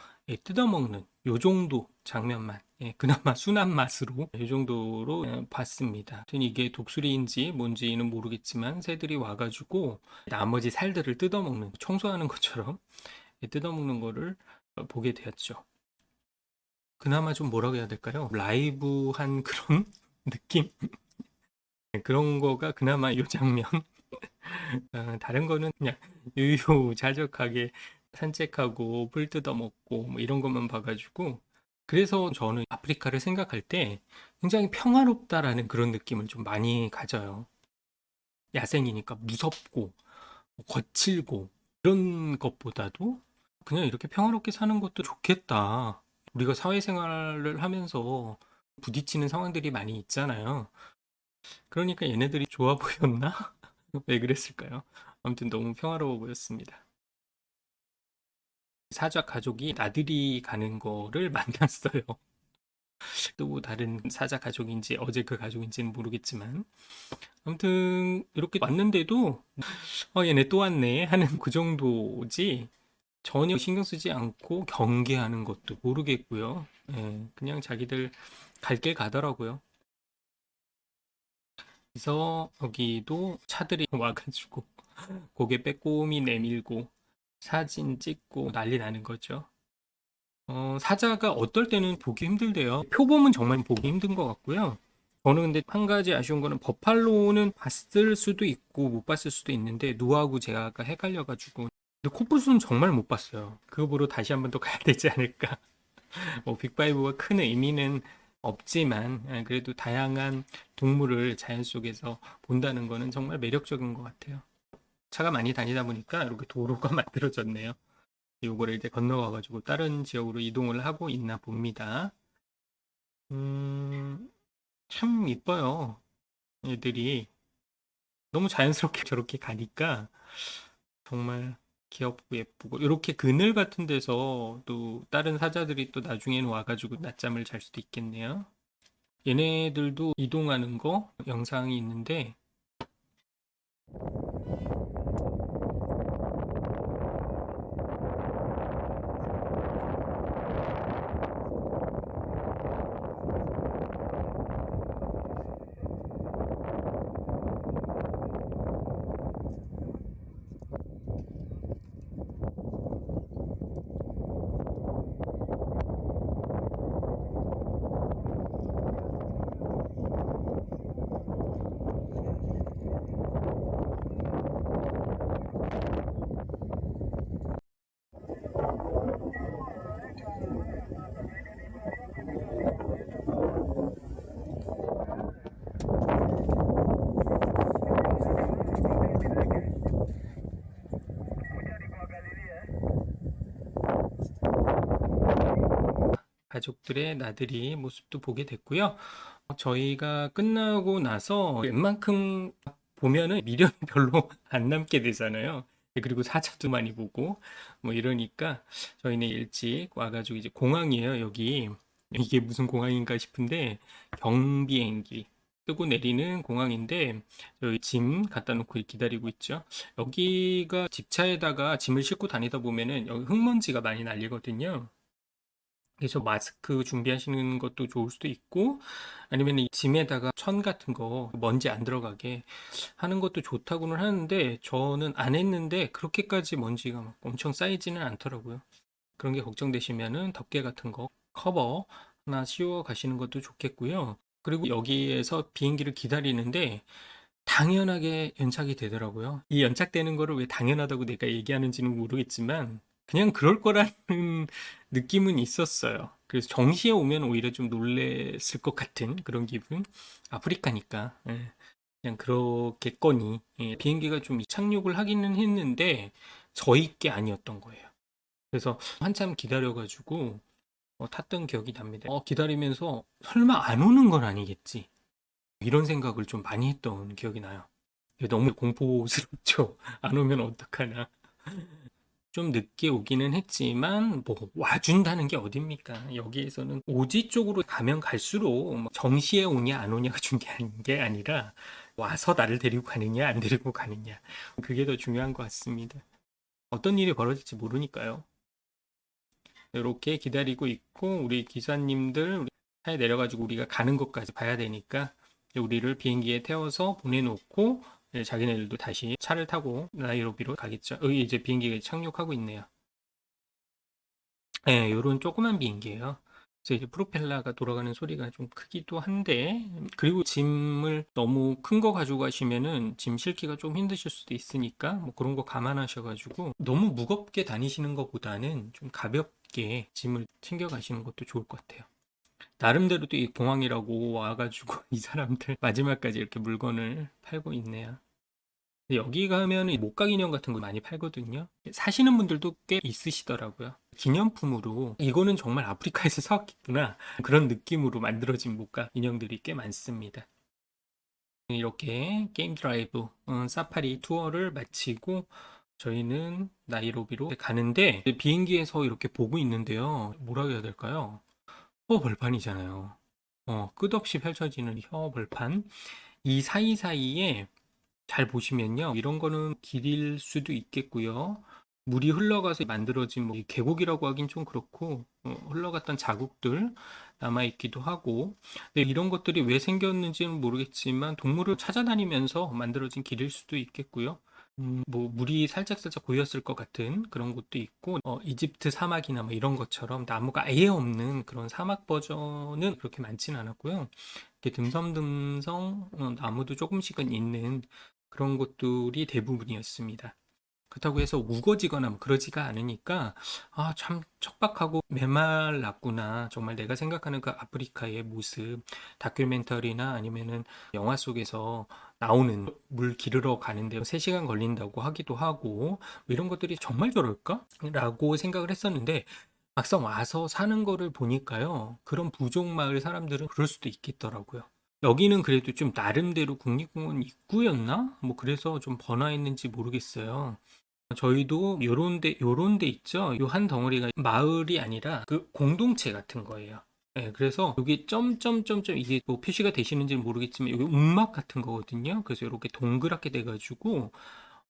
뜯어먹는 요 정도 장면만 그나마 순한 맛으로 이 정도로 봤습니다. 하여튼 이게 독수리인지 뭔지는 모르겠지만 새들이 와가지고 나머지 살들을 뜯어먹는 청소하는 것처럼 뜯어먹는 거를 보게 되었죠. 그나마 좀 뭐라고 해야 될까요? 라이브한 그런 느낌? 그런 거가 그나마 이 장면 다른 거는 그냥 유유자적하게 산책하고 풀 뜯어먹고 뭐 이런 것만 봐가지고 그래서 저는 아프리카를 생각할 때 굉장히 평화롭다라는 그런 느낌을 좀 많이 가져요. 야생이니까 무섭고 거칠고 이런 것보다도 그냥 이렇게 평화롭게 사는 것도 좋겠다. 우리가 사회생활을 하면서 부딪히는 상황들이 많이 있잖아요. 그러니까 얘네들이 좋아 보였나? 왜 그랬을까요? 아무튼 너무 평화로워 보였습니다. 사자 가족이 나들이 가는 거를 만났어요. 또 다른 사자 가족인지 어제 그 가족인지는 모르겠지만 아무튼 이렇게 왔는데도 얘네 또 왔네 하는 그 정도지 전혀 신경 쓰지 않고 경계하는 것도 모르겠고요. 그냥 자기들 갈 길 가더라고요. 그래서 여기도 차들이 와가지고 고개 빼꼼히 내밀고 사진 찍고 난리 나는 거죠. 사자가 어떨 때는 보기 힘들대요. 표범은 정말 보기 힘든 것 같고요. 저는 근데 한 가지 아쉬운 거는 버팔로는 봤을 수도 있고 못 봤을 수도 있는데 누하고 제가 아까 헷갈려가지고 근데 코뿔소는 정말 못 봤어요. 그거 보러 다시 한번 또 가야 되지 않을까. 뭐 빅파이브가 큰 의미는 없지만 그래도 다양한 동물을 자연 속에서 본다는 거는 정말 매력적인 것 같아요. 차가 많이 다니다 보니까 이렇게 도로가 만들어졌네요. 요거를 이제 건너가가지고 다른 지역으로 이동을 하고 있나 봅니다. 참 이뻐요. 애들이 너무 자연스럽게 저렇게 가니까 정말 귀엽고 예쁘고 이렇게 그늘 같은 데서 또 다른 사자들이 또 나중에는 와가지고 낮잠을 잘 수도 있겠네요. 얘네들도 이동하는 거 영상이 있는데 가족들의 나들이 모습도 보게 됐고요. 저희가 끝나고 나서 웬만큼 보면은 미련이 별로 안 남게 되잖아요. 그리고 사자도 많이 보고 뭐 이러니까 저희는 일찍 와가지고 이제 공항이에요, 여기. 이게 무슨 공항인가 싶은데 경비행기 뜨고 내리는 공항인데 여기 짐 갖다 놓고 기다리고 있죠. 여기가 집차에다가 짐을 싣고 다니다 보면은 여기 흙먼지가 많이 날리거든요. 그래서 마스크 준비하시는 것도 좋을 수도 있고 아니면 이 짐에다가 천 같은 거 먼지 안 들어가게 하는 것도 좋다고는 하는데 저는 안 했는데 그렇게까지 먼지가 막 엄청 쌓이지는 않더라고요. 그런 게 걱정되시면은 덮개 같은 거 커버 하나 씌워 가시는 것도 좋겠고요. 그리고 여기에서 비행기를 기다리는데 당연하게 연착이 되더라고요. 이 연착되는 거를 왜 당연하다고 내가 얘기하는지는 모르겠지만 그냥 그럴 거라는 느낌은 있었어요. 그래서 정시에 오면 오히려 좀 놀랬을 것 같은 그런 기분. 아프리카니까. 예. 그냥 그렇겠거니. 예, 비행기가 좀 착륙을 하기는 했는데 저희 게 아니었던 거예요. 그래서 한참 기다려가지고 탔던 기억이 납니다. 기다리면서 설마 안 오는 건 아니겠지. 이런 생각을 좀 많이 했던 기억이 나요. 이게 너무 공포스럽죠. 안 오면 어떡하나. 좀 늦게 오기는 했지만 뭐 와준다는 게 어딥니까? 여기에서는 오지 쪽으로 가면 갈수록 뭐 정시에 오냐 안 오냐가 중요한 게 아니라 와서 나를 데리고 가느냐 안 데리고 가느냐 그게 더 중요한 것 같습니다. 어떤 일이 벌어질지 모르니까요. 이렇게 기다리고 있고 우리 기사님들 우리 차에 내려가지고 우리가 가는 것까지 봐야 되니까 우리를 비행기에 태워서 보내놓고 자기네들도 다시 차를 타고 나이로비로 가겠죠. 여기 이제 비행기가 착륙하고 있네요. 네, 요런 조그만 비행기예요. 그래서 이제 프로펠러가 돌아가는 소리가 좀 크기도 한데 그리고 짐을 너무 큰 거 가지고 가시면은 짐 실기가 좀 힘드실 수도 있으니까 뭐 그런 거 감안하셔가지고 너무 무겁게 다니시는 것보다는 좀 가볍게 짐을 챙겨 가시는 것도 좋을 것 같아요. 나름대로 또 이 공항이라고 와가지고 이 사람들 마지막까지 이렇게 물건을 팔고 있네요. 근데 여기 가면은 목각 인형 같은 거 많이 팔거든요. 사시는 분들도 꽤 있으시더라고요. 기념품으로 이거는 정말 아프리카에서 사왔겠구나 그런 느낌으로 만들어진 목각 인형들이 꽤 많습니다. 이렇게 게임 드라이브 사파리 투어를 마치고 저희는 나이로비로 가는데 비행기에서 이렇게 보고 있는데요. 뭐라고 해야 될까요? 벌판이잖아요. 끝없이 펼쳐지는 벌판. 이 사이사이에 잘 보시면요. 이런 거는 길일 수도 있겠고요. 물이 흘러가서 만들어진 뭐 계곡이라고 하긴 좀 그렇고 흘러갔던 자국들 남아있기도 하고 근데 이런 것들이 왜 생겼는지는 모르겠지만 동물을 찾아다니면서 만들어진 길일 수도 있겠고요. 뭐 물이 살짝살짝 고였을 것 같은 그런 곳도 있고 이집트 사막이나 뭐 이런 것처럼 나무가 아예 없는 그런 사막 버전은 그렇게 많지는 않았고요. 이렇게 듬성듬성 나무도 조금씩은 있는 그런 곳들이 대부분이었습니다. 그렇다고 해서 우거지거나 뭐 그러지가 않으니까 참 척박하고 메말랐구나. 정말 내가 생각하는 그 아프리카의 모습 다큐멘터리나 아니면은 영화 속에서 나오는 물 기르러 가는데 3시간 걸린다고 하기도 하고 뭐 이런 것들이 정말 저럴까? 라고 생각을 했었는데 막상 와서 사는 거를 보니까요. 그런 부족 마을 사람들은 그럴 수도 있겠더라고요. 여기는 그래도 좀 나름대로 국립공원 입구였나? 뭐 그래서 좀 번화했는지 모르겠어요. 저희도 요런 데 있죠. 요 한 덩어리가 마을이 아니라 그 공동체 같은 거예요. 예, 그래서 여기 점점점점 이게 뭐 표시가 되시는지는 모르겠지만 여기 움막 같은 거거든요. 그래서 이렇게 동그랗게 돼가지고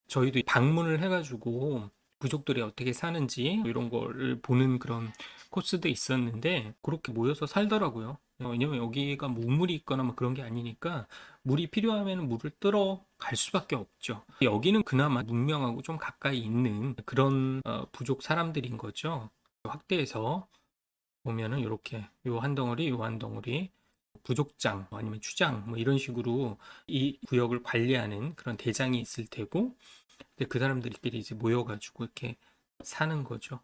저희도 방문을 해가지고 부족들이 어떻게 사는지 이런 거를 보는 그런 코스도 있었는데 그렇게 모여서 살더라고요. 왜냐면 여기가 뭐 우물이 있거나 뭐 그런 게 아니니까 물이 필요하면 물을ตื้어 갈 수밖에 없죠. 여기는 그나마 문명하고 좀 가까이 있는 그런 부족 사람들인 거죠. 확대해서 보면은 이렇게 요 한 덩어리 요 한 덩어리 부족장 아니면 추장 뭐 이런 식으로 이 구역을 관리하는 그런 대장이 있을 테고 근데 그 사람들끼리 이제 모여가지고 이렇게 사는 거죠.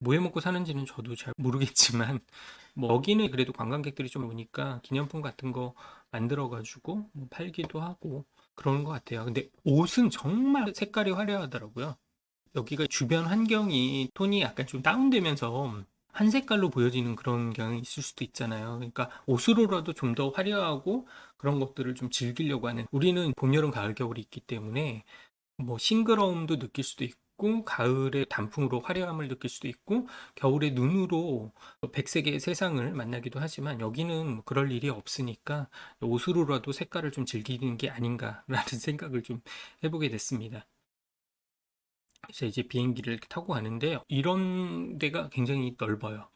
뭐 해 먹고 사는지는 저도 잘 모르겠지만 뭐 여기는 그래도 관광객들이 좀 오니까 기념품 같은 거 만들어가지고 뭐 팔기도 하고 그러는 것 같아요. 근데 옷은 정말 색깔이 화려하더라고요. 여기가 주변 환경이 톤이 약간 좀 다운되면서 한 색깔로 보여지는 그런 경향이 있을 수도 있잖아요. 그러니까 옷으로라도 좀 더 화려하고 그런 것들을 좀 즐기려고 하는, 우리는 봄, 여름, 가을, 겨울이 있기 때문에 뭐 싱그러움도 느낄 수도 있고 가을에 단풍으로 화려함을 느낄 수도 있고 겨울에 눈으로 백색의 세상을 만나기도 하지만 여기는 뭐 그럴 일이 없으니까 옷으로라도 색깔을 좀 즐기는 게 아닌가라는 생각을 좀 해보게 됐습니다. 그래서 이제 비행기를 타고 가는데 이런 데가 굉장히 넓어요.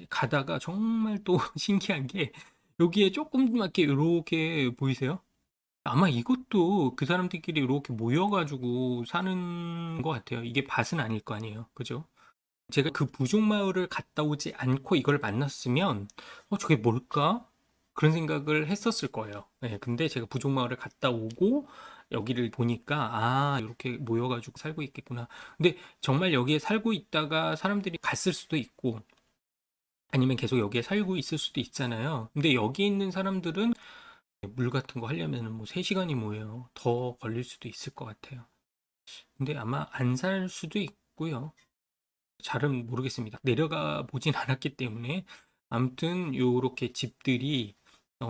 가다가 정말 또 신기한 게 여기에 조그맣게 이렇게 보이세요? 아마 이것도 그 사람들끼리 이렇게 모여가지고 사는 것 같아요. 이게 밭은 아닐 거 아니에요. 그죠? 제가 그 부족 마을을 갔다 오지 않고 이걸 만났으면, 저게 뭘까? 그런 생각을 했었을 거예요. 네, 근데 제가 부족 마을을 갔다 오고 여기를 보니까, 이렇게 모여가지고 살고 있겠구나. 근데 정말 여기에 살고 있다가 사람들이 갔을 수도 있고, 아니면 계속 여기에 살고 있을 수도 있잖아요. 근데 여기 있는 사람들은 물 같은 거 하려면 뭐 3시간이 뭐예요. 더 걸릴 수도 있을 것 같아요. 근데 아마 안 살 수도 있고요. 잘은 모르겠습니다. 내려가 보진 않았기 때문에 아무튼 요렇게 집들이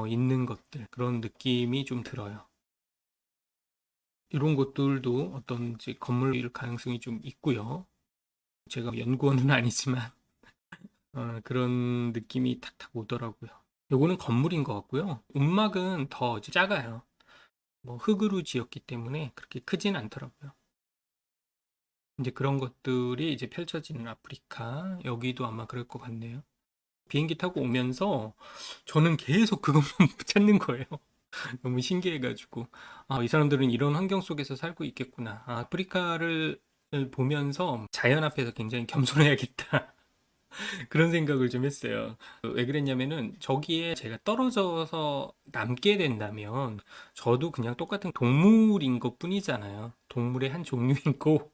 있는 것들 그런 느낌이 좀 들어요. 이런 것들도 어떤 이제 건물일 가능성이 좀 있고요. 제가 연구원은 아니지만 그런 느낌이 탁탁 오더라고요. 요거는 건물인 것 같고요. 움막은 더 이제 작아요. 뭐 흙으로 지었기 때문에 그렇게 크진 않더라고요. 이제 그런 것들이 이제 펼쳐지는 아프리카. 여기도 아마 그럴 것 같네요. 비행기 타고 오면서 저는 계속 그것만 찾는 거예요. 너무 신기해가지고. 이 사람들은 이런 환경 속에서 살고 있겠구나. 아프리카를 보면서 자연 앞에서 굉장히 겸손해야겠다. 그런 생각을 좀 했어요. 왜 그랬냐면은 저기에 제가 떨어져서 남게 된다면 저도 그냥 똑같은 동물인 것 뿐이잖아요. 동물의 한 종류이고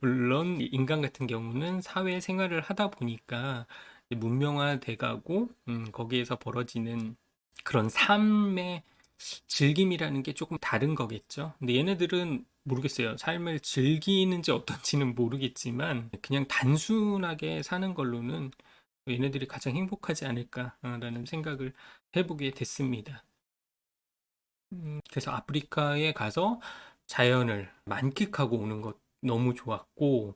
물론 인간 같은 경우는 사회 생활을 하다 보니까 문명화돼 가고 거기에서 벌어지는 그런 삶의 즐김이라는 게 조금 다른 거겠죠. 근데 얘네들은 모르겠어요. 삶을 즐기는지 어떤지는 모르겠지만 그냥 단순하게 사는 걸로는 얘네들이 가장 행복하지 않을까라는 생각을 해보게 됐습니다. 그래서 아프리카에 가서 자연을 만끽하고 오는 것 너무 좋았고,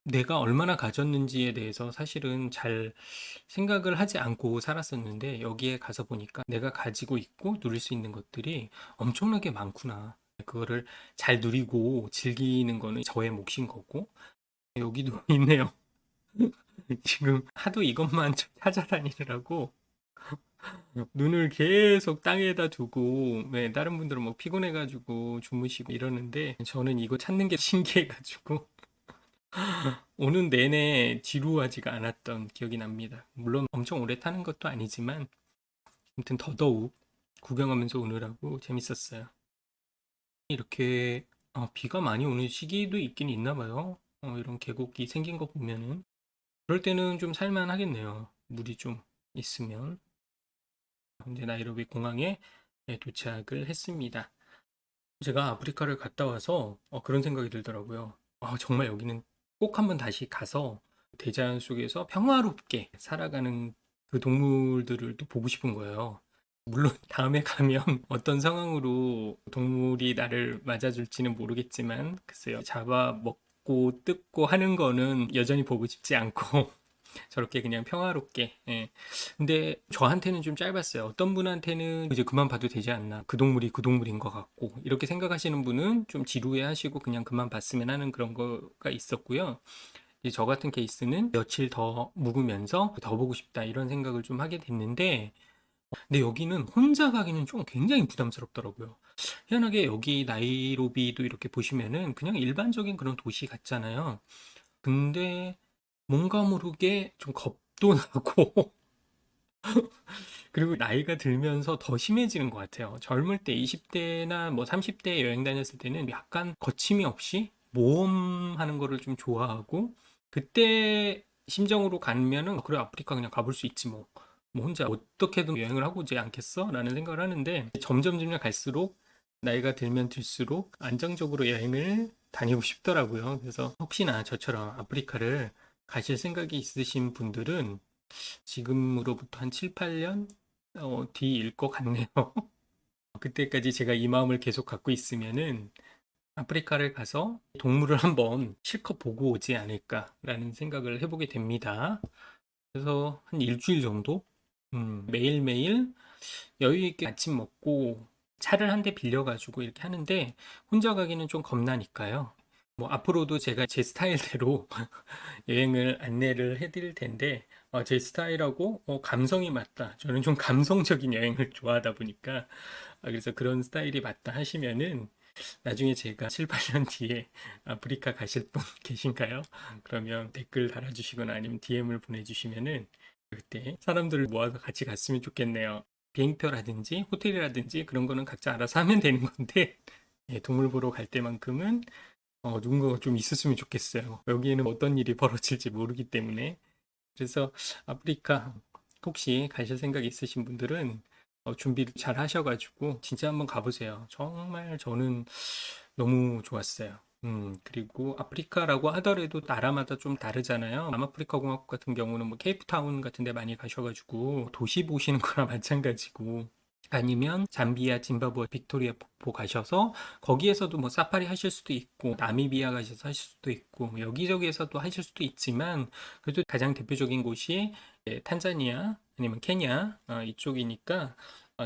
내가 얼마나 가졌는지에 대해서 사실은 잘 생각을 하지 않고 살았었는데, 여기에 가서 보니까 내가 가지고 있고 누릴 수 있는 것들이 엄청나게 많구나. 그거를 잘 누리고 즐기는 거는 저의 몫인 거고, 여기도 있네요. 지금 하도 이것만 좀 찾아다니느라고 눈을 계속 땅에다 두고, 네, 다른 분들은 뭐 피곤해가지고 주무시고 이러는데, 저는 이거 찾는 게 신기해가지고, 오는 내내 지루하지가 않았던 기억이 납니다. 물론 엄청 오래 타는 것도 아니지만, 아무튼 더더욱 구경하면서 오느라고 재밌었어요. 이렇게 비가 많이 오는 시기도 있긴 있나 봐요. 이런 계곡이 생긴 거 보면은. 그럴 때는 좀 살만 하겠네요. 물이 좀 있으면. 이제 나이로비 공항에 도착을 했습니다. 제가 아프리카를 갔다 와서 그런 생각이 들더라고요. 정말 여기는 꼭 한번 다시 가서 대자연 속에서 평화롭게 살아가는 그 동물들을 또 보고 싶은 거예요. 물론 다음에 가면 어떤 상황으로 동물이 나를 맞아줄지는 모르겠지만, 글쎄요, 잡아먹고 뜯고 하는 거는 여전히 보고 싶지 않고, 저렇게 그냥 평화롭게. 예. 근데 저한테는 좀 짧았어요. 어떤 분한테는 이제 그만 봐도 되지 않나. 그 동물이 그 동물인 것 같고. 이렇게 생각하시는 분은 좀 지루해 하시고 그냥 그만 봤으면 하는 그런 거가 있었고요. 이제 저 같은 케이스는 며칠 더 묵으면서 더 보고 싶다 이런 생각을 좀 하게 됐는데, 근데 여기는 혼자 가기는 좀 굉장히 부담스럽더라고요. 희한하게 여기 나이로비도 이렇게 보시면은 그냥 일반적인 그런 도시 같잖아요. 근데 뭔가 모르게 좀 겁도 나고 그리고 나이가 들면서 더 심해지는 것 같아요. 젊을 때 20대나 뭐 30대 여행 다녔을 때는 약간 거침이 없이 모험하는 거를 좀 좋아하고 그때 심정으로 가면은 그래 아프리카 그냥 가볼 수 있지 뭐. 뭐 혼자 어떻게든 여행을 하고 오지 않겠어? 라는 생각을 하는데 점점 갈수록 나이가 들면 들수록 안정적으로 여행을 다니고 싶더라고요. 그래서 혹시나 저처럼 아프리카를 가실 생각이 있으신 분들은 지금으로부터 한 7, 8년 뒤일 것 같네요. 그때까지 제가 이 마음을 계속 갖고 있으면은 아프리카를 가서 동물을 한번 실컷 보고 오지 않을까라는 생각을 해보게 됩니다. 그래서 한 일주일 정도 매일매일 여유 있게 아침 먹고 차를 한 대 빌려가지고 이렇게 하는데 혼자 가기는 좀 겁나니까요. 뭐 앞으로도 제가 제 스타일대로 여행을 안내를 해드릴 텐데 제 스타일하고 감성이 맞다. 저는 좀 감성적인 여행을 좋아하다 보니까 그래서 그런 스타일이 맞다 하시면은 나중에 제가 7, 8년 뒤에 아프리카 가실 분 계신가요? 그러면 댓글 달아주시거나 아니면 DM을 보내주시면은 그때 사람들을 모아서 같이 갔으면 좋겠네요. 비행표라든지 호텔이라든지 그런 거는 각자 알아서 하면 되는 건데 예, 동물 보러 갈 때만큼은 누군가가 좀 있었으면 좋겠어요. 여기에는 어떤 일이 벌어질지 모르기 때문에. 그래서 아프리카 혹시 가실 생각 있으신 분들은 준비를 잘 하셔가지고 진짜 한번 가보세요. 정말 저는 너무 좋았어요. 그리고 아프리카라고 하더라도 나라마다 좀 다르잖아요. 남아프리카 공화국 같은 경우는 뭐 케이프타운 같은 데 많이 가셔가지고 도시 보시는 거나 마찬가지고 아니면 잠비아, 짐바브웨, 빅토리아 폭포 가셔서 거기에서도 뭐 사파리 하실 수도 있고 나미비아 가셔서 하실 수도 있고 뭐 여기저기에서도 하실 수도 있지만 그래도 가장 대표적인 곳이 탄자니아 아니면 케냐 이쪽이니까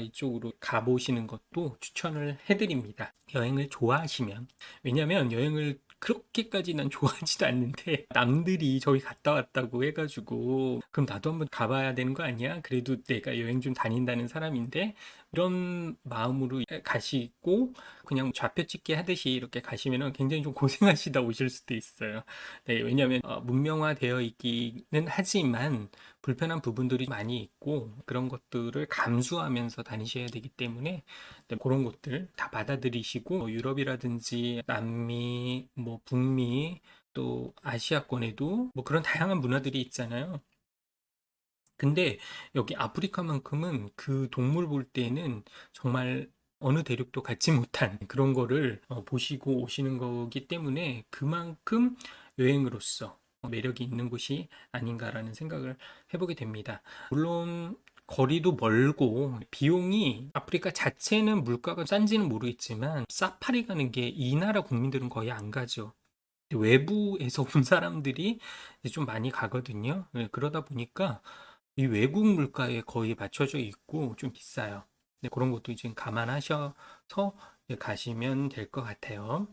이쪽으로 가보시는 것도 추천을 해드립니다. 여행을 좋아하시면. 왜냐면 여행을 그렇게까지 난 좋아하지도 않는데 남들이 저기 갔다 왔다고 해가지고 그럼 나도 한번 가봐야 되는 거 아니야? 그래도 내가 여행 좀 다닌다는 사람인데 이런 마음으로 가시고 그냥 좌표 찍기 하듯이 이렇게 가시면은 굉장히 좀 고생하시다 오실 수도 있어요. 네, 왜냐하면 문명화되어 있기는 하지만 불편한 부분들이 많이 있고 그런 것들을 감수하면서 다니셔야 되기 때문에 네, 그런 것들 다 받아들이시고 유럽이라든지 남미, 뭐 북미 또 아시아권에도 뭐 그런 다양한 문화들이 있잖아요. 근데 여기 아프리카만큼은 그 동물 볼 때는 정말 어느 대륙도 갖지 못한 그런 거를 보시고 오시는 거기 때문에 그만큼 여행으로서 매력이 있는 곳이 아닌가라는 생각을 해보게 됩니다. 물론 거리도 멀고 비용이 아프리카 자체는 물가가 싼지는 모르겠지만 사파리 가는 게 이 나라 국민들은 거의 안 가죠. 외부에서 온 사람들이 이제 좀 많이 가거든요. 네, 그러다 보니까 이 외국 물가에 거의 맞춰져 있고 좀 비싸요. 네, 그런 것도 이제 감안하셔서 가시면 될 것 같아요.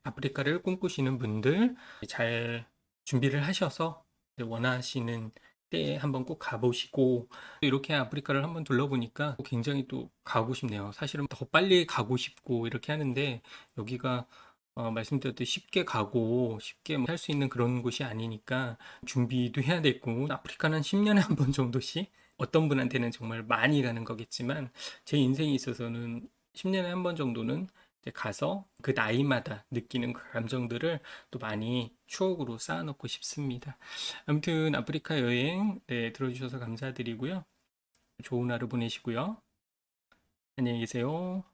아프리카를 꿈꾸시는 분들 잘 준비를 하셔서 원하시는 때에 한번 꼭 가보시고 이렇게 아프리카를 한번 둘러보니까 굉장히 또 가고 싶네요. 사실은 더 빨리 가고 싶고 이렇게 하는데 여기가 말씀드렸듯이 쉽게 가고 쉽게 할 수 있는 그런 곳이 아니니까 준비도 해야 되고 아프리카는 10년에 한 번 정도씩 어떤 분한테는 정말 많이 가는 거겠지만 제 인생에 있어서는 10년에 한 번 정도는 이제 가서 그 나이마다 느끼는 그 감정들을 또 많이 추억으로 쌓아놓고 싶습니다. 아무튼 아프리카 여행 네, 들어주셔서 감사드리고요. 좋은 하루 보내시고요. 안녕히 계세요.